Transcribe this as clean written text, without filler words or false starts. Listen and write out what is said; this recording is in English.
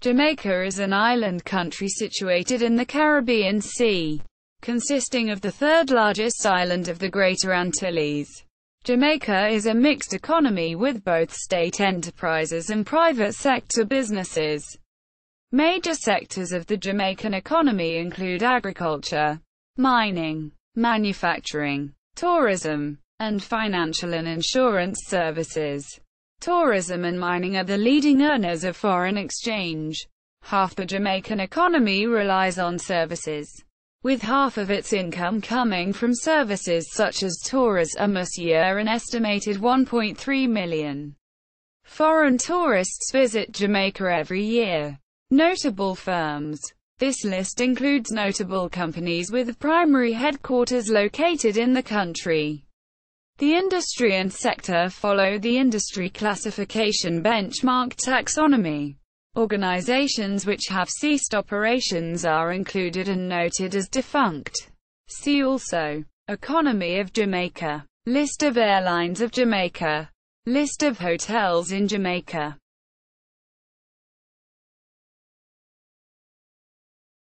Jamaica is an island country situated in the Caribbean Sea, consisting of the third largest island of the Greater Antilles. Jamaica is a mixed economy with both state enterprises and private sector businesses. Major sectors of the Jamaican economy include agriculture, mining, manufacturing, tourism, and financial and insurance services. Tourism and mining are the leading earners of foreign exchange. Half the Jamaican economy relies on services, with half of its income coming from services such as tourism. A year, an estimated 1.3 million foreign tourists visit Jamaica every year. Notable firms. This list includes notable companies with primary headquarters located in the country. The industry and sector follow the industry classification benchmark taxonomy. Organizations which have ceased operations are included and noted as defunct. See also: Economy of Jamaica, List of airlines of Jamaica, List of hotels in Jamaica.